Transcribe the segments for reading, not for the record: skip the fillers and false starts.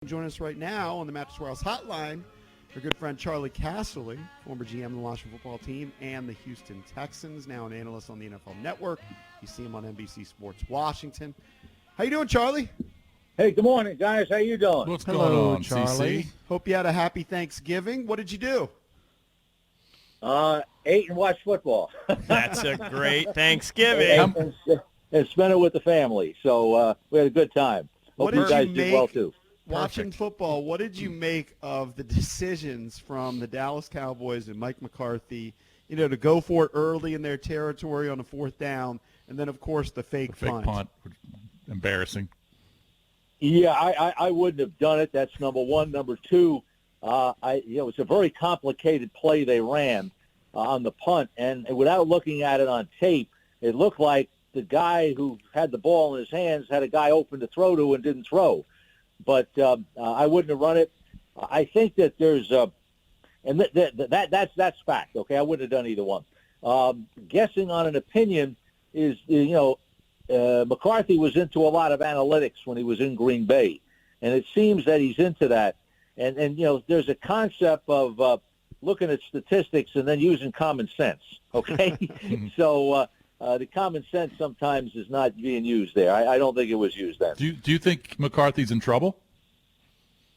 Join us right now on the Mattress Warehouse Hotline, our good friend Charley Casserly, former GM of the Washington football team and the Houston Texans, now an analyst on the NFL Network. You see him on NBC Sports Washington. How you doing, Charley? Hey, good morning, guys. How you doing? What's Hello, going on, Charley? CC? Hope you had a happy Thanksgiving. What did you do? Ate and watched football. That's a great Thanksgiving. and spent it with the family. So we had a good time. Hope you guys did well, too. Watching football, what did you make of the decisions from the Dallas Cowboys and Mike McCarthy, to go for it early in their territory on the fourth down, and then, of course, the fake punt? Embarrassing. Yeah, I wouldn't have done it. That's number one. Number two, it's a very complicated play they ran on the punt, and without looking at it on tape, it looked like the guy who had the ball in his hands had a guy open to throw to and didn't throw. But I wouldn't have run it. I think that there's and that's fact. Okay, I wouldn't have done either one. Guessing on an opinion is McCarthy was into a lot of analytics when he was in Green Bay, and it seems that he's into that. And there's a concept of looking at statistics and then using common sense. Okay, so. The common sense sometimes is not being used there. I don't think it was used then. Do you think McCarthy's in trouble?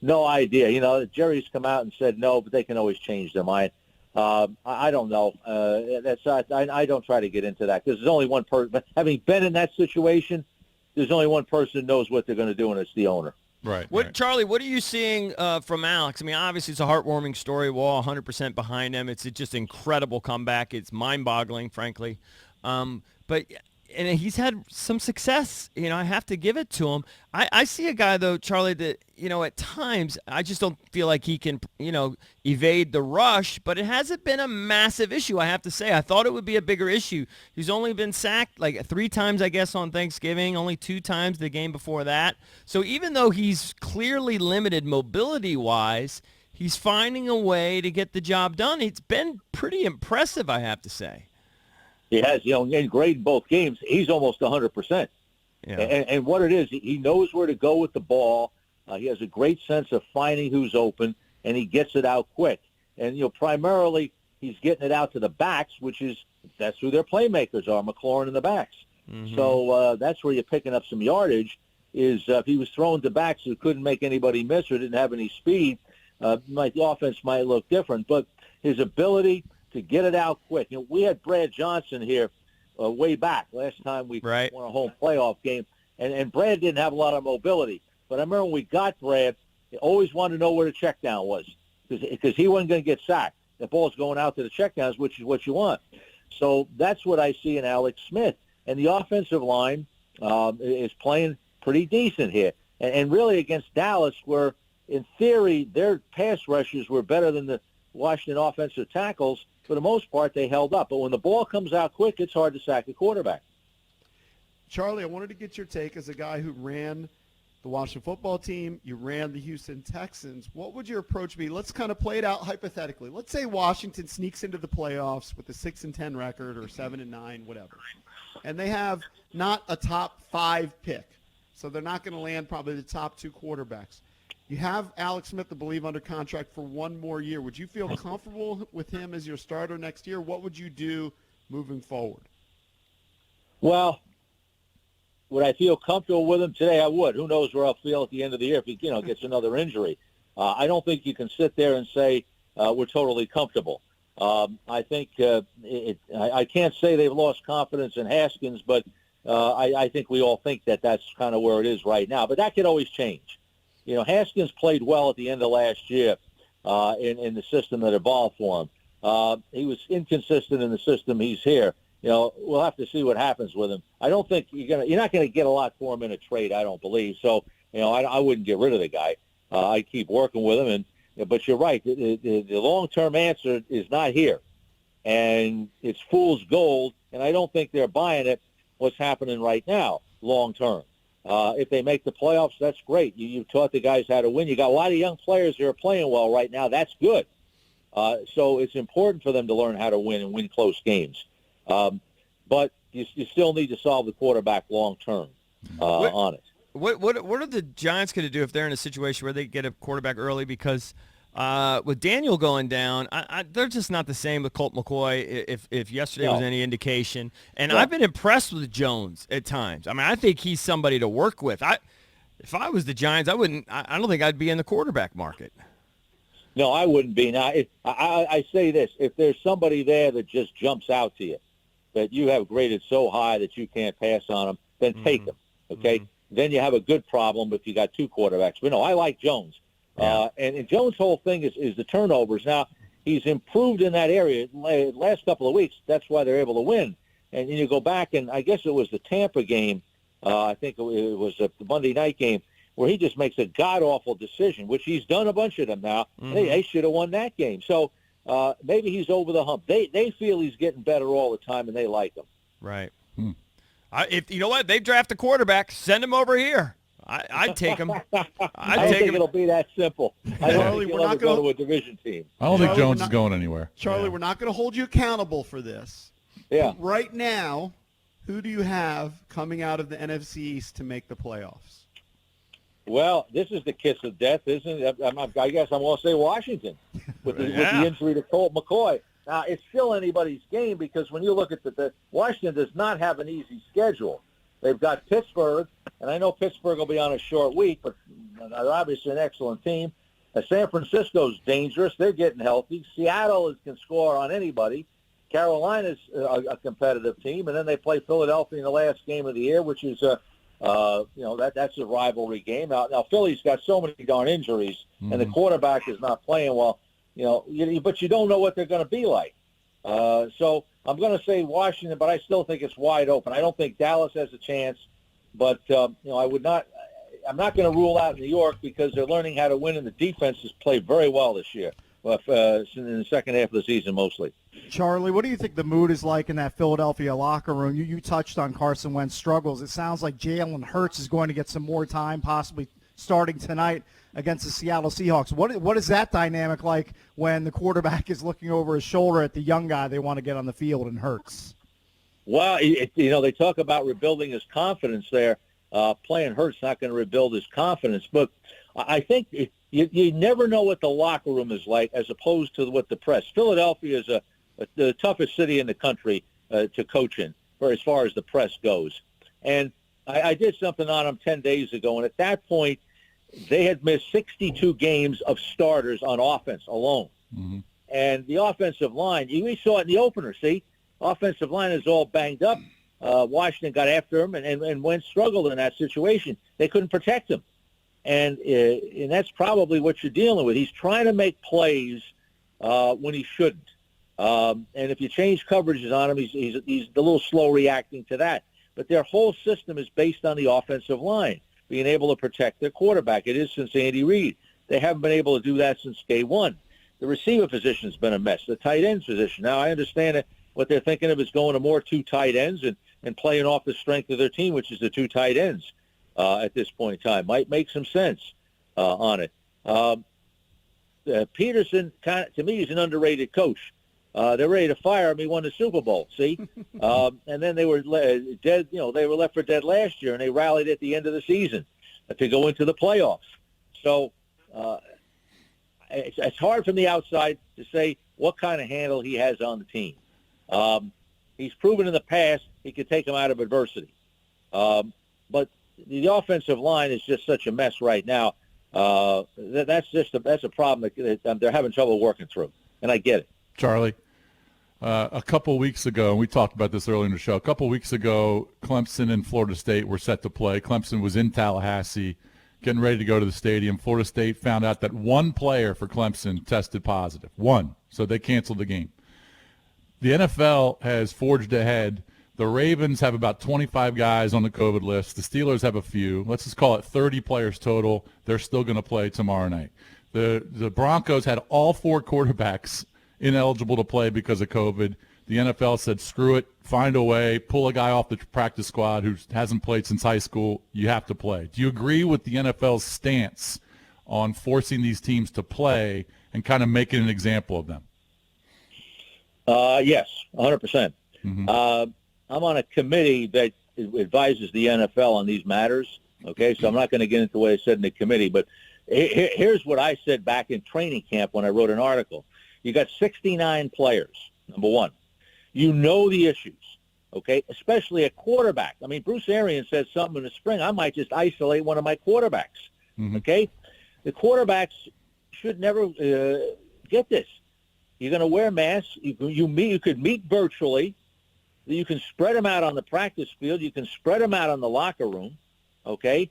No idea. Jerry's come out and said no, but they can always change their mind. I don't know. I don't try to get into that because there's only one person. But having been in that situation, there's only one person who knows what they're going to do, and it's the owner. Right. Charlie, what are you seeing from Alex? I mean, obviously it's a heartwarming story. We're all 100% behind him. It's just incredible comeback. It's mind-boggling, frankly. But he's had some success. I have to give it to him. I see a guy, though, Charlie, that, at times I just don't feel like he can, evade the rush. But it hasn't been a massive issue, I have to say. I thought it would be a bigger issue. He's only been sacked like 3 times, I guess, on Thanksgiving, only 2 times the game before that. So even though he's clearly limited mobility-wise, he's finding a way to get the job done. It's been pretty impressive, I have to say. He has, in grade both games, he's almost 100%. Yeah. And what it is, he knows where to go with the ball. He has a great sense of finding who's open, and he gets it out quick. And, primarily he's getting it out to the backs, that's who their playmakers are, McLaurin and the backs. Mm-hmm. So that's where you're picking up some yardage is if he was throwing to backs who couldn't make anybody miss or didn't have any speed, the offense might look different. But his ability to get it out quick. We had Brad Johnson here way back last time we won a home playoff game, and Brad didn't have a lot of mobility. But I remember when we got Brad, he always wanted to know where the check down was because he wasn't going to get sacked. The ball's going out to the check downs, which is what you want. So that's what I see in Alex Smith. And the offensive line is playing pretty decent here. And really against Dallas, where in theory their pass rushers were better than the Washington offensive tackles, for the most part, they held up. But when the ball comes out quick, it's hard to sack a quarterback. Charlie, I wanted to get your take as a guy who ran the Washington football team. You ran the Houston Texans. What would your approach be? Let's kind of play it out hypothetically. Let's say Washington sneaks into the playoffs with a 6-10 record or 7-9, whatever. And they have not a top 5 pick. So they're not going to land probably the top 2 quarterbacks. You have Alex Smith, I believe, under contract for 1 more year. Would you feel comfortable with him as your starter next year? What would you do moving forward? Well, would I feel comfortable with him today? I would. Who knows where I'll feel at the end of the year if he gets another injury. I don't think you can sit there and say we're totally comfortable. I think I can't say they've lost confidence in Haskins, but I think we all think that that's kind of where it is right now. But that could always change. Haskins played well at the end of last year in the system that evolved for him. He was inconsistent in the system he's here. We'll have to see what happens with him. I don't think you're not going to get a lot for him in a trade, I don't believe. So, I wouldn't get rid of the guy. I'd keep working with him. But you're right. The long-term answer is not here. And it's fool's gold, and I don't think they're buying it, what's happening right now, long-term. If they make the playoffs, that's great. You've taught the guys how to win. You got a lot of young players who are playing well right now. That's good. So it's important for them to learn how to win and win close games. But you still need to solve the quarterback long term on it. What are the Giants going to do if they're in a situation where they get a quarterback early? Because with Daniel going down, they're just not the same with Colt McCoy. If yesterday was any indication, and I've been impressed with Jones at times. I mean, I think he's somebody to work with. If I was the Giants, I don't think I'd be in the quarterback market. No, I wouldn't be. Now, I say this: if there's somebody there that just jumps out to you, that you have graded so high that you can't pass on them, then take them. Okay, then you have a good problem if you got two quarterbacks. But no, I like Jones. Yeah. And Jones' whole thing is the turnovers. Now, he's improved in that area last couple of weeks. That's why they're able to win. And you go back, and I guess it was the Tampa game. I think it was the Monday night game where he just makes a god-awful decision, which he's done a bunch of them now. They should have won that game. So maybe he's over the hump. They feel he's getting better all the time, and they like him. Right. If you know what, they draft a quarterback, send him over here. I'd take him. I don't think it'll be that simple. I don't think he'll ever go to a division team. I don't think Jones is going anywhere. Charlie, we're not going to hold you accountable for this. Yeah. Right now, who do you have coming out of the NFC East to make the playoffs? Well, this is the kiss of death, isn't it? I guess I'm going to say Washington with the injury to Colt McCoy. Now, it's still anybody's game because when you look at the Washington does not have an easy schedule. They've got Pittsburgh, and I know Pittsburgh will be on a short week, but they're obviously an excellent team. San Francisco's dangerous. They're getting healthy. Seattle can score on anybody. Carolina's a competitive team, and then they play Philadelphia in the last game of the year, which is that's a rivalry game. Now Philly's got so many darn injuries, and the quarterback is not playing well. But you don't know what they're going to be like. So I'm going to say Washington, but I still think it's wide open. I don't think Dallas has a chance, but I would not. I'm not going to rule out New York because they're learning how to win, and the defense has played very well this year. In the second half of the season, mostly. Charlie, what do you think the mood is like in that Philadelphia locker room? You touched on Carson Wentz struggles. It sounds like Jalen Hurts is going to get some more time, possibly starting tonight against the Seattle Seahawks. What is that dynamic like when the quarterback is looking over his shoulder at the young guy they want to get on the field and Hurts? Well, they talk about rebuilding his confidence there. Playing Hurts not going to rebuild his confidence, but I think you never know what the locker room is like as opposed to what the press. Philadelphia is the toughest city in the country to coach in, as far as the press goes. And I did something on them 10 days ago, and at that point, they had missed 62 games of starters on offense alone. Mm-hmm. And the offensive line, we saw it in the opener, see? Offensive line is all banged up. Washington got after him, and Wentz struggled in that situation. They couldn't protect him. And that's probably what you're dealing with. He's trying to make plays when he shouldn't. And if you change coverages on him, he's a little slow reacting to that. But their whole system is based on the offensive line, being able to protect their quarterback. It is since Andy Reid. They haven't been able to do that since day one. The receiver position has been a mess. The tight end position. Now, I understand that what they're thinking of is going to more two tight ends and playing off the strength of their team, which is the two tight ends at this point in time. Might make some sense on it. Peterson, to me, is an underrated coach. They're ready to fire him. He won the Super Bowl, see? And then they were dead. They were left for dead last year, and they rallied at the end of the season to go into the playoffs. So it's hard from the outside to say what kind of handle he has on the team. He's proven in the past he could take them out of adversity. But the offensive line is just such a mess right now. That's a problem that they're having trouble working through, and I get it. Charlie, a couple weeks ago, and we talked about this earlier in the show, a couple weeks ago, Clemson and Florida State were set to play. Clemson was in Tallahassee getting ready to go to the stadium. Florida State found out that one player for Clemson tested positive. One. So they canceled the game. The NFL has forged ahead. The Ravens have about 25 guys on the COVID list. The Steelers have a few. Let's just call it 30 players total. They're still going to play tomorrow night. The Broncos had all four quarterbacks ineligible to play because of COVID. The NFL said, screw it, find a way, pull a guy off the practice squad who hasn't played since high school. You have to play. Do you agree with the NFL's stance on forcing these teams to play and kind of making an example of them? Yes, 100%. Mm-hmm. I'm on a committee that advises the NFL on these matters, Okay, so I'm not going to get into what I said in the committee, but here's what I said back in training camp when I wrote an article. You got 69 players, number one. You know the issues, okay, especially at quarterback. I mean, Bruce Arians said something in the spring. I might just isolate one of my quarterbacks, okay? The quarterbacks should never get this. You're going to wear masks. You could meet virtually. You can spread them out on the practice field. You can spread them out on the locker room, okay?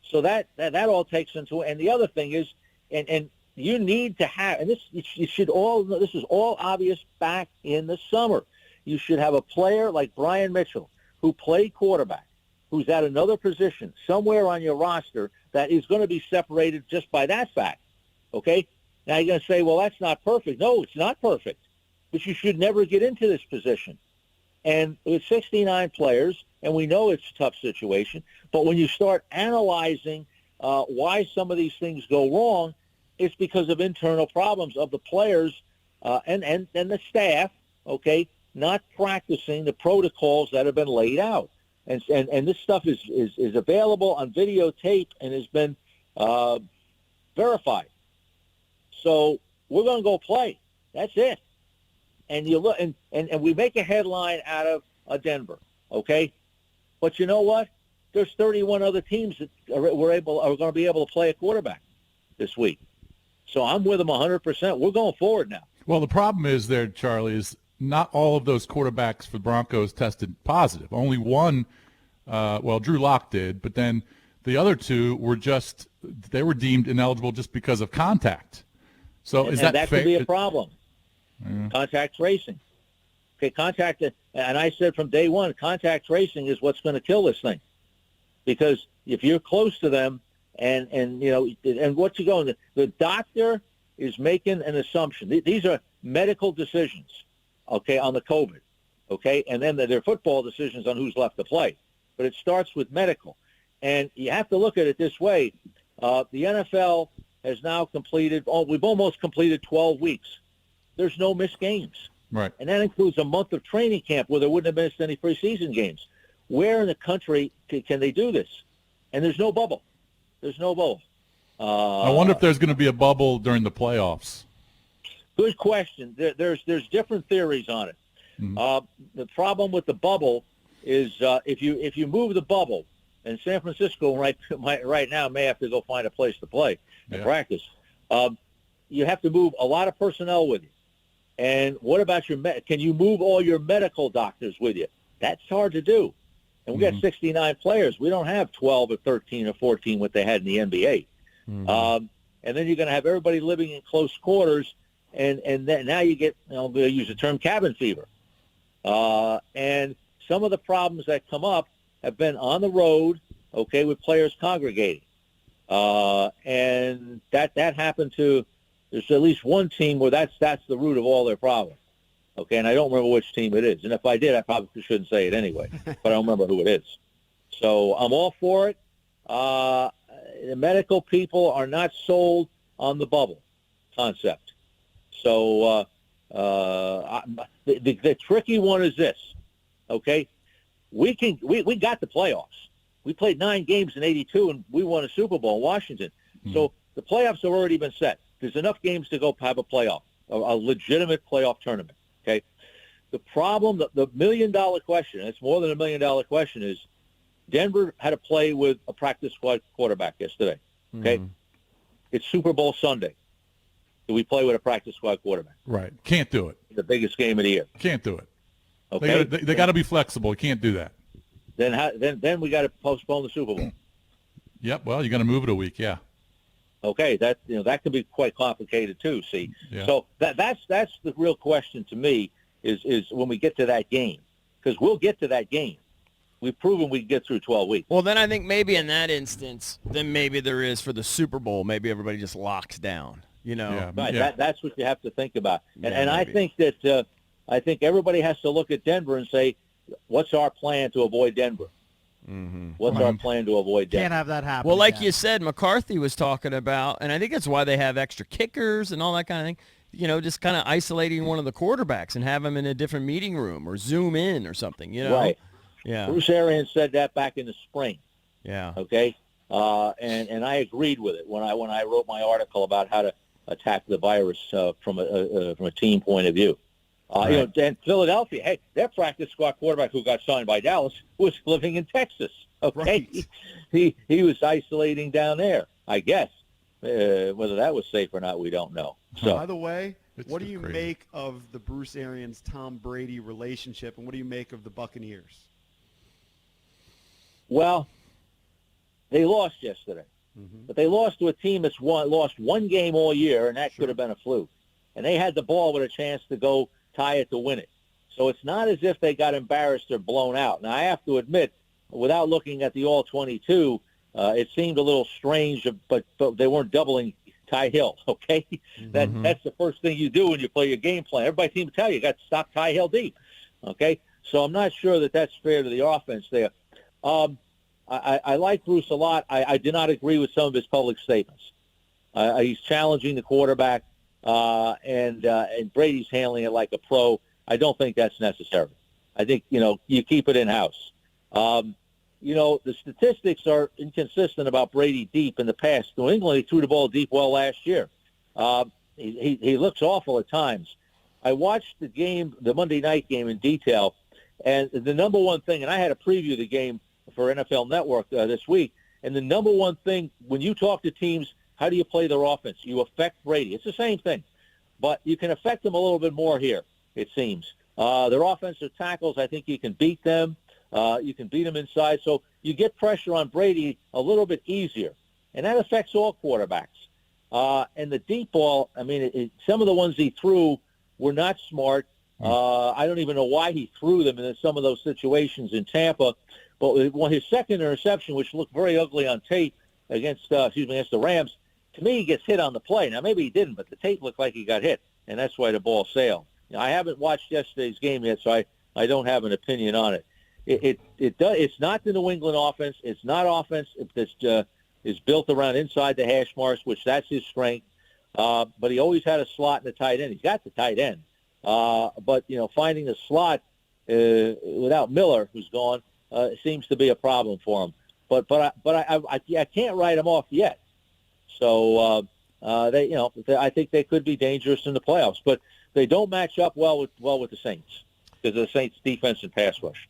So that all takes into it. And the other thing is, and you need to have, and this is all obvious back in the summer. You should have a player like Brian Mitchell who played quarterback, who's at another position somewhere on your roster that is going to be separated just by that fact, okay? Now you're going to say, well, that's not perfect. No, it's not perfect. But you should never get into this position. And with 69 players, and we know it's a tough situation, but when you start analyzing why some of these things go wrong, it's because of internal problems of the players and the staff, okay, not practicing the protocols that have been laid out. And this stuff is available on videotape and has been verified. So we're going to go play. That's it. And you look, and we make a headline out of Denver, okay? But you know what? There's 31 other teams that are going to be able to play a quarterback this week. So I'm with them 100%. We're going forward now. Well, the problem is there, Charlie, is not all of those quarterbacks for the Broncos tested positive. Only one, Drew Lock did, but then the other two were they were deemed ineligible just because of contact. So is that that fair? could be a problem. Yeah. Contact tracing. Okay, and I said from day one, contact tracing is what's going to kill this thing. Because if you're close to them and what's going, the doctor is making an assumption. These are medical decisions, okay, on the COVID, okay, and then they're football decisions on who's left to play. But it starts with medical. And you have to look at it this way. The NFL has now completed, we've almost completed 12 weeks. There's no missed games. Right. And that includes a month of training camp where they wouldn't have missed any preseason games. Where in the country can they do this? And there's no bubble. There's no bubble. I wonder if there's going to be a bubble during the playoffs. Good question. There's different theories on it. Mm-hmm. The problem with the bubble is if you move the bubble, and San Francisco right now may have to go find a place to play and practice. You have to move a lot of personnel with you. And what about can you move all your medical doctors with you? That's hard to do. And we got 69 players. We don't have 12 or 13 or 14 what they had in the NBA. Mm-hmm. And then you're going to have everybody living in close quarters, and then now you get, I'm going to use the term cabin fever. And some of the problems that come up have been on the road, okay, with players congregating. And that happened to, there's at least one team where that's the root of all their problems. Okay, and I don't remember which team it is. And if I did, I probably shouldn't say it anyway, but I don't remember who it is. So I'm all for it. The medical people are not sold on the bubble concept. So the tricky one is this, okay? We got the playoffs. We played 9 games in 82, and we won a Super Bowl in Washington. Mm-hmm. So the playoffs have already been set. There's enough games to go have a playoff, a legitimate playoff tournament, okay? The problem, the million-dollar question, and it's more than $1 million question, is Denver had to play with a practice squad quarterback yesterday, okay? Mm-hmm. It's Super Bowl Sunday. Do we play with a practice squad quarterback? Right. Can't do it. The biggest game of the year. Can't do it. Okay. They got to be flexible. You can't do that. Then we got to postpone the Super Bowl. Yep. Well, you're going to move it a week. Yeah. Okay. That can be quite complicated too. See. Yeah. So that's the real question to me is when we get to that game, because we'll get to that game. We've proven we can get through 12 weeks. Well, then I think maybe in that instance, then maybe there is for the Super Bowl. Maybe everybody just locks down. Yeah. Right. Yeah. That's what you have to think about. And I think that I think everybody has to look at Denver and say, what's our plan to avoid Denver? Mm-hmm. What's our plan to avoid Denver? Can't have that happen. Well, like you said, McCarthy was talking about, and I think that's why they have extra kickers and all that kind of thing, just kind of isolating one of the quarterbacks and have them in a different meeting room or Zoom in or something, Right. Yeah. Bruce Arians said that back in the spring. Yeah. Okay? and I agreed with it when I wrote my article about how to attack the virus from a team point of view. Right. And Philadelphia, hey, their practice squad quarterback who got signed by Dallas was living in Texas. Okay, Right. he was isolating down there. I guess whether that was safe or not, we don't know. So, By the way, It's what do just you crazy. make of the Bruce Arians Tom Brady relationship, and what do you make of the Buccaneers? well, they lost yesterday, but they lost to a team that's lost one game all year, and that Sure. could have been a fluke. And they had the ball with a chance to go tie it to win it. So it's not as if they got embarrassed or blown out. Now, I have to admit, without looking at the all-22, it seemed a little strange, but they weren't doubling Ty Hill, okay? That's the first thing you do when you play your game plan. Everybody seems to tell you got to stop Ty Hill deep, okay? So I'm not sure that that's fair to the offense there. I like Bruce a lot. I do not agree with some of his public statements. He's challenging the quarterback, and Brady's handling it like a pro. I don't think that's necessary. I think, you keep it in-house. The statistics are inconsistent about Brady deep in the past. New England, he threw the ball deep well last year. He looks awful at times. I watched the Monday night game in detail, and the number one thing, and I had to preview the game for NFL Network this week, and the number one thing, when you talk to teams, how do you play their offense? You affect Brady. It's the same thing, but you can affect them a little bit more here, it seems. Their offensive tackles, I think you can beat them. You can beat them inside. So you get pressure on Brady a little bit easier, and that affects all quarterbacks. And the deep ball, I mean, some of the ones he threw were not smart. I don't even know why he threw them in some of those situations in Tampa. But his second interception, which looked very ugly on tape against the Rams, to me, he gets hit on the play. Now, maybe he didn't, but the tape looked like he got hit, and that's why the ball sailed. I haven't watched yesterday's game yet, so I don't have an opinion on it. It's not the New England offense. It's not offense that is built around inside the hash marks, which that's his strength. But he always had a slot in the tight end. He's got the tight end. But finding the slot without Miller, who's gone, seems to be a problem for him. But I can't write him off yet. So I think they could be dangerous in the playoffs, but they don't match up well with the Saints because of the Saints' defense and pass rush.